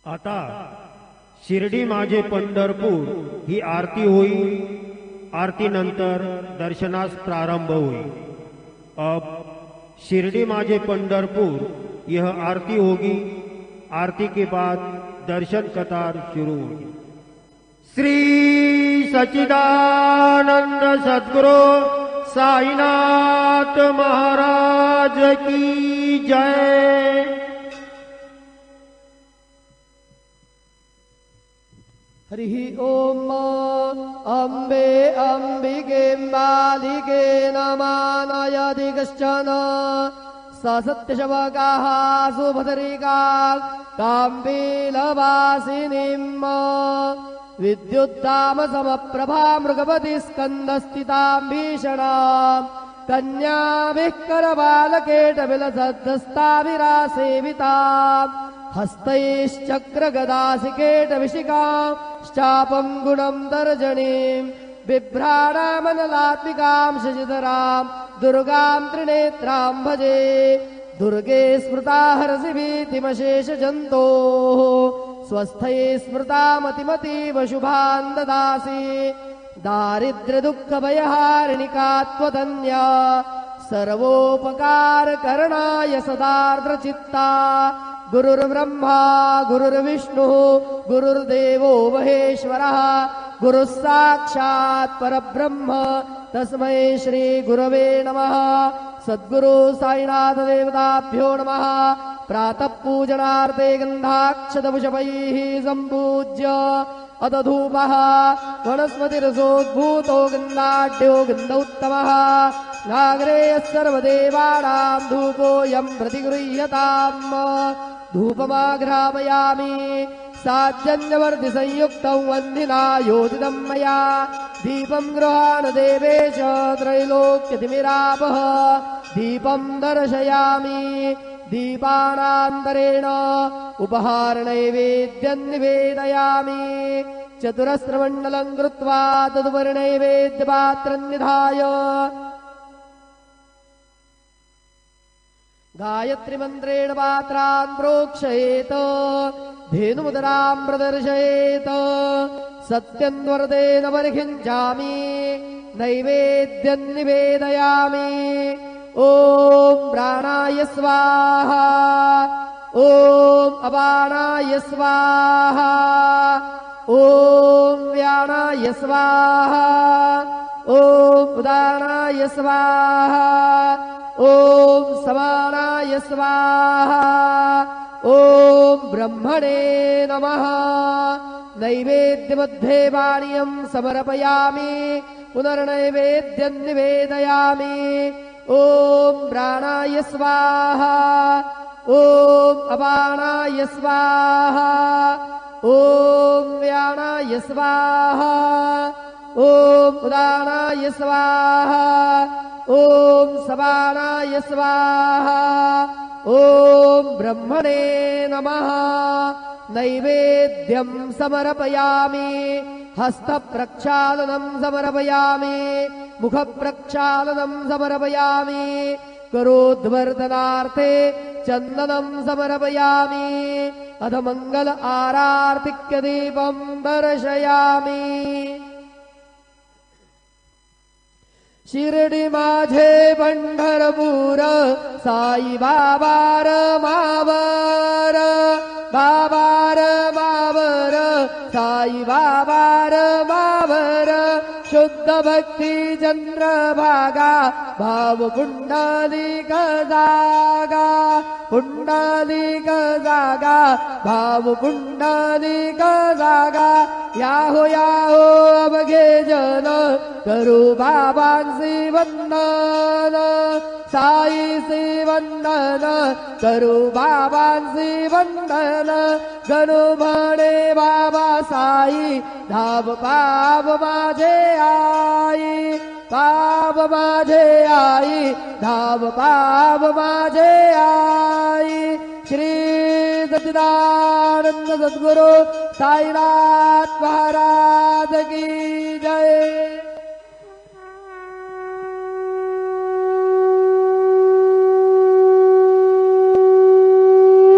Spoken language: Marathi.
आता शिर्डी माझे पंढरपूर ही आरती होई। आरती नंतर दर्शनास प्रारंभ हुई। अब शिरडी माझे पंढरपुर यह आरती होगी। आरती के बाद दर्शन कतार शुरू होगी। श्री सच्चिदानंद सद्गुरु साईनाथ महाराज की जय। हरि ओम अंबे अंबिके मालिके नमानयदि कश्चन ससत्यशवकाः सुभद्रिका काम्बीलवासिनीम् विद्युत्तामसमप्रभा मृगवती स्कन्दस्थितां भीषणाम् कन्याभिः करबालकेटविलसद्धस्ताभिरासेविताम् हस्तैश्चक्रगदासिकेटविशिकां गुणं तर्जनीं बिभ्राणामनलात्मिकां शशिधरां दुर्गां त्रिनेत्रां भजे। दुर्गे स्मृता हरसि भीतिमशेषजन्तोः स्वस्थये स्मृतामतिमतीव शुभान् ददासि। दारिद्र्यदुःखभयहारिणिका त्वदन्या सर्वोपकारकरणाय सदार्द्रचित्ता। गुरुर्ब्रह्मा गुरुर्विष्णुः गुरुर्देवो महेश्वरः गुरुः साक्षात् परब्रह्म तस्मै श्री गुरवे नमः। सद्गुरु साईनाथ देवताभ्यो नमः। प्रातः पूजनार्थे गन्धाक्षतपुष्पैः सम्पूज्य अथ धूपः वनस्पतिरसोद्भूतो गन्धाढ्यो गन्ध उत्तमः। नागरेयः सर्वदेवानां धूपोऽयं प्रतिगृह्यताम्। धूपमाघ्रापयामि साज्जन्यवर्तिसंयुक्तं वह्निना योजितं मया। दीपं गृहाण देवेश त्रैलोक्यतिमिरापः। दीपं दर्शयामि दीपानान्तरेण उपहारनैवेद्यं निवेदयामि। चतुरस्रमण्डलं कृत्वा तदुपरि नैवेद्यपात्रं निधाय गायत्रीमन्त्रेण पात्रान् प्रोक्षयेत्। धेनुमुदरां प्रदर्शयेत्। सत्यं वरदेन परिखिञ्चामि नैवेद्यं निवेदयामि। ॐ प्राणाय स्वाहा ॐ अपानाय स्वाहा ॐ व्यानाय स्वाहा ॐ उदानाय स्वाहा ॐ समानाय स्वाहा ॐ ब्रह्मणे नमः। नैवेद्यमध्ये पानीयं समर्पयामि पुनर्नैवेद्यं निवेदयामि। ॐ प्राणाय स्वाहा ॐ अपानाय स्वाहा ॐ व्यानाय स्वाहा ॐ उदानाय स्वाहा ॐ समानाय स्वाहा ॐ ब्रह्मणे नमः। नैवेद्यं समर्पयामि हस्तप्रक्षालनं समर्पयामि मुखप्रक्षालनं समर्पयामि करोद्वर्धनार्थे चन्दनं समर्पयामि अथ मंगल आरार्तिक्य दीपं दर्शयामि। शिर्डी माझे पंढरपूर साई बाबार मावर बाबार मावर साई बाबार मावर शुद्ध भक्ती चंद्रभागा भाव पुंडलिक जागा पुंडलिक जागा भाव पुंडलिक जागा। याहो याहो अवघे जन करू बाबांसी वंदन साईसी वंदन करू बाबांसी वंदन। गणू म्हणे बाबा साई धाव पाव माझे आई पाव माझे आई धाव पाव माझे आई। श्री सच्चिदानंद सद्गुरु साईनाथ महाराज की जय।